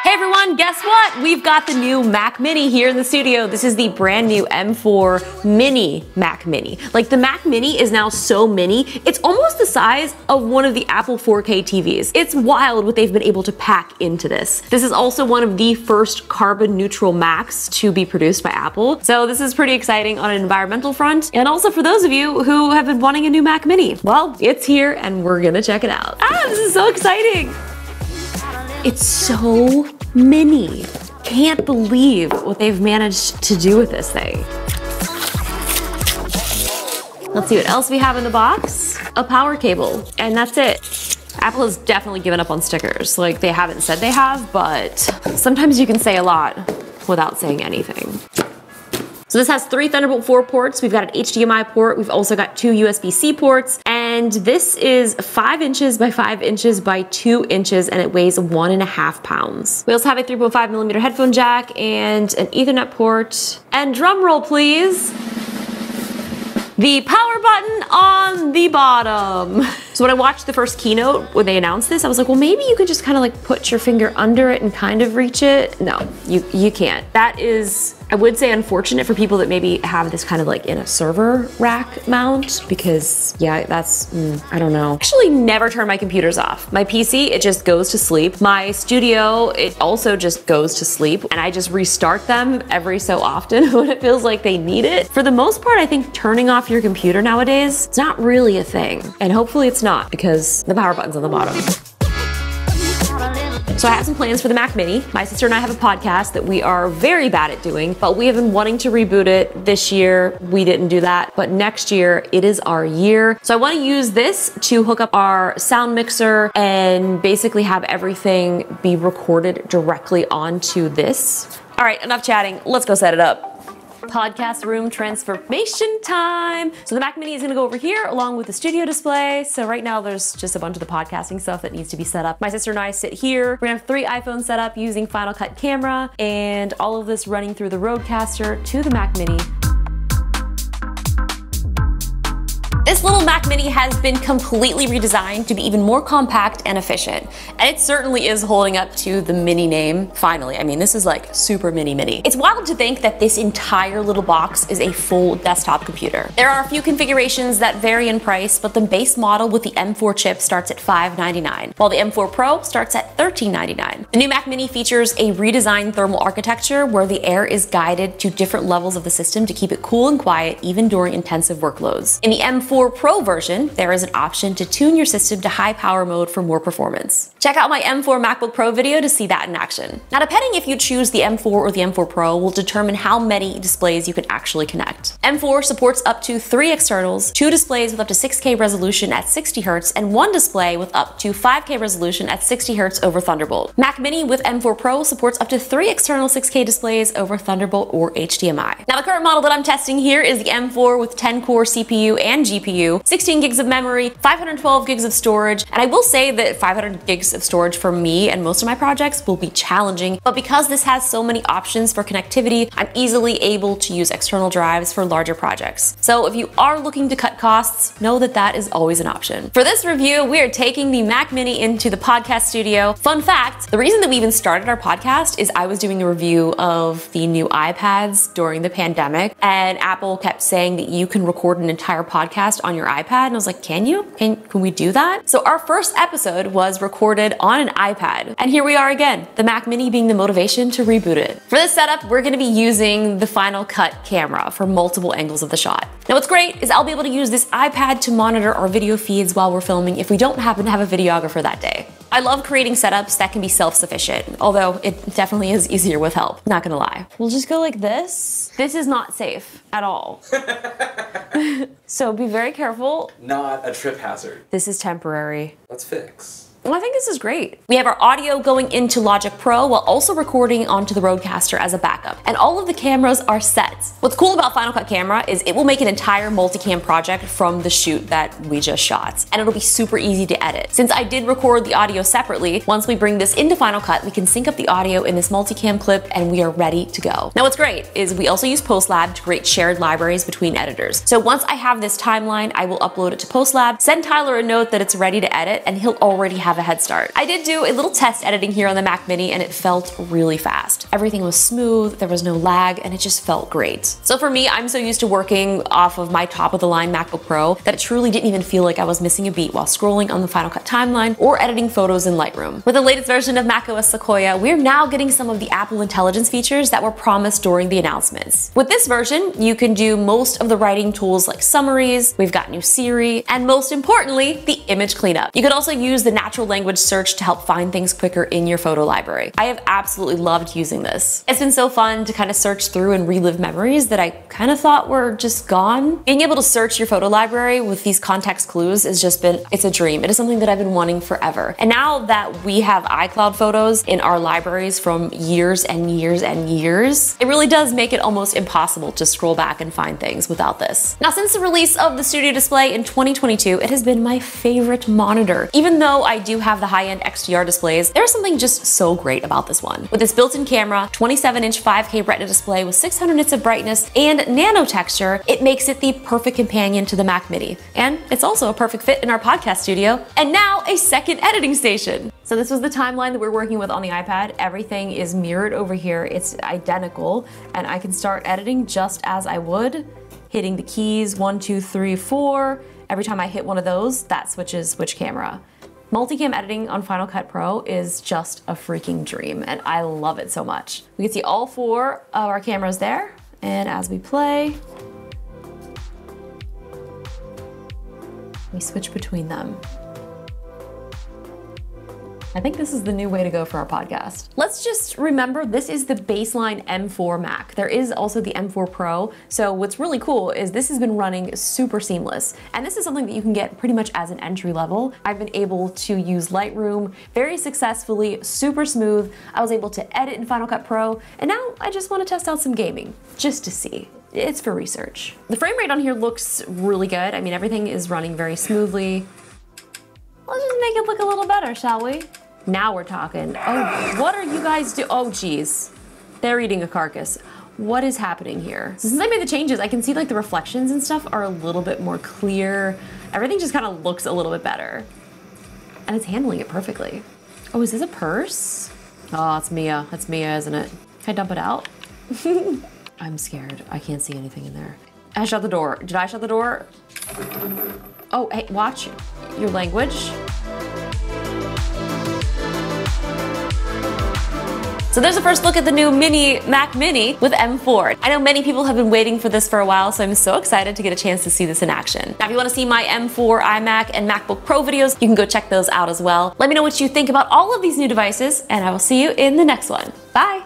Hey everyone, guess what? We've got the new Mac Mini here in the studio. This is the brand new M4 Mini Mac Mini. Like, the Mac Mini is now so mini, it's almost the size of one of the Apple 4K TVs. It's wild what they've been able to pack into this. This is also one of the first carbon neutral Macs to be produced by Apple. So this is pretty exciting on an environmental front. And also for those of you who have been wanting a new Mac Mini, well, it's here and we're gonna check it out. This is so exciting. It's so mini. Can't believe what they've managed to do with this thing. Let's see what else we have in the box. A power cable, and that's it. Apple has definitely given up on stickers. Like, they haven't said they have, but sometimes you can say a lot without saying anything. So this has 3 Thunderbolt 4 ports. We've got an HDMI port. We've also got 2 USB-C ports. And this is 5 inches by 5 inches by 2 inches, and it weighs 1.5 pounds. We also have a 3.5mm headphone jack and an Ethernet port. And drum roll, please. The power button on the bottom. So when I watched the first keynote, when they announced this, I was like, well, maybe you could just kind of like put your finger under it and kind of reach it. No, you can't. That is, I would say, unfortunate for people that maybe have this kind of like in a server rack mount, because yeah, that's, I don't know. I actually never turn my computers off. My PC, it just goes to sleep. My studio, it also just goes to sleep, and I just restart them every so often when it feels like they need it. For the most part, I think turning off your computer nowadays, it's not really a thing. And hopefully it's not, because the power button's on the bottom. So I have some plans for the Mac Mini. My sister and I have a podcast that we are very bad at doing, but we have been wanting to reboot it this year. We didn't do that, but next year it is our year. So I want to use this to hook up our sound mixer and basically have everything be recorded directly onto this. All right, enough chatting. Let's go set it up. Podcast room transformation time. So the Mac Mini is gonna go over here along with the studio display. So right now there's just a bunch of the podcasting stuff that needs to be set up. My sister and I sit here. We're gonna have 3 iPhones set up using Final Cut Camera, and all of this running through the Rodecaster to the Mac Mini. This little Mac Mini has been completely redesigned to be even more compact and efficient. And it certainly is holding up to the Mini name, finally. I mean, this is like super mini. It's wild to think that this entire little box is a full desktop computer. There are a few configurations that vary in price, but the base model with the M4 chip starts at $599, while the M4 Pro starts at $1399. The new Mac Mini features a redesigned thermal architecture where the air is guided to different levels of the system to keep it cool and quiet even during intensive workloads. In the M4 Pro version, there is an option to tune your system to high power mode for more performance. Check out my M4 MacBook Pro video to see that in action. Now, depending if you choose the M4 or the M4 Pro will determine how many displays you can actually connect. M4 supports up to 3 externals, 2 displays with up to 6K resolution at 60 Hz, and 1 display with up to 5K resolution at 60 Hz over Thunderbolt. Mac Mini with M4 Pro supports up to 3 external 6K displays over Thunderbolt or HDMI. Now, the current model that I'm testing here is the M4 with 10-core CPU and GPU, 16 gigs of memory, 512 gigs of storage, and I will say that 500 gigs of storage for me and most of my projects will be challenging, but because this has so many options for connectivity, I'm easily able to use external drives for larger projects. So if you are looking to cut costs, know that that is always an option. For this review, we are taking the Mac Mini into the podcast studio. Fun fact, the reason that we even started our podcast is I was doing a review of the new iPads during the pandemic, and Apple kept saying that you can record an entire podcast on your iPad, and I was like, can you? Can we do that? So our first episode was recorded on an iPad, and here we are again, the Mac Mini being the motivation to reboot it. For this setup, we're gonna be using the Final Cut camera for multiple angles of the shot. Now what's great is I'll be able to use this iPad to monitor our video feeds while we're filming if we don't happen to have a videographer that day. I love creating setups that can be self-sufficient, although it definitely is easier with help, not gonna lie. We'll just go like this. This is not safe at all. So be very careful. Not a trip hazard. This is temporary. Let's fix. Well, I think this is great. We have our audio going into Logic Pro while also recording onto the Rodecaster as a backup. And all of the cameras are set. What's cool about Final Cut Camera is it will make an entire multicam project from the shoot that we just shot. And it'll be super easy to edit. Since I did record the audio separately, once we bring this into Final Cut, we can sync up the audio in this multicam clip and we are ready to go. Now what's great is we also use PostLab to create shared libraries between editors. So once I have this timeline, I will upload it to PostLab, send Tyler a note that it's ready to edit, and he'll already have a head start. I did do a little test editing here on the Mac Mini and it felt really fast. Everything was smooth, there was no lag, and it just felt great. So for me, I'm so used to working off of my top of the line MacBook Pro that it truly didn't even feel like I was missing a beat while scrolling on the Final Cut timeline or editing photos in Lightroom. With the latest version of macOS Sequoia, we're now getting some of the Apple Intelligence features that were promised during the announcements. With this version, you can do most of the writing tools like summaries, we've got new Siri, and most importantly, the image cleanup. You could also use the natural language search to help find things quicker in your photo library. I have absolutely loved using this. It's been so fun to kind of search through and relive memories that I kind of thought were just gone. Being able to search your photo library with these context clues has just been, it's a dream. It is something that I've been wanting forever. And now that we have iCloud photos in our libraries from years and years and years, it really does make it almost impossible to scroll back and find things without this. Now, since the release of the Studio Display in 2022, it has been my favorite monitor. Even though I do have the high-end XDR displays, there's something just so great about this one. With its built-in camera, 27-inch 5K Retina display with 600 nits of brightness and nano texture, it makes it the perfect companion to the Mac Mini. And it's also a perfect fit in our podcast studio, and now a second editing station. So this was the timeline that we're working with on the iPad. Everything is mirrored over here. It's identical, and I can start editing just as I would, hitting the keys 1, 2, 3, 4. Every time I hit one of those, that switches which camera. Multicam editing on Final Cut Pro is just a freaking dream, and I love it so much. We can see all 4 of our cameras there, and as we play, we switch between them. I think this is the new way to go for our podcast. Let's just remember this is the baseline M4 Mac. There is also the M4 Pro. So what's really cool is this has been running super seamless. And this is something that you can get pretty much as an entry level. I've been able to use Lightroom very successfully, super smooth. I was able to edit in Final Cut Pro. And now I just want to test out some gaming just to see. It's for research. The frame rate on here looks really good. I mean, everything is running very smoothly. Let's just make it look a little better, shall we? Now we're talking. Oh, what are you guys doing? Oh, geez. They're eating a carcass. What is happening here? So since I made the changes, I can see like the reflections and stuff are a little bit more clear. Everything just kind of looks a little bit better. And it's handling it perfectly. Oh, is this a purse? Oh, it's Mia. That's Mia, isn't it? Can I dump it out? I'm scared. I can't see anything in there. I shut the door. Did I shut the door? Oh, hey, watch your language. So there's a first look at the new mini Mac Mini with M4. I know many people have been waiting for this for a while, so I'm so excited to get a chance to see this in action. Now, if you want to see my M4 iMac and MacBook Pro videos, you can go check those out as well. Let me know what you think about all of these new devices, and I will see you in the next one. Bye!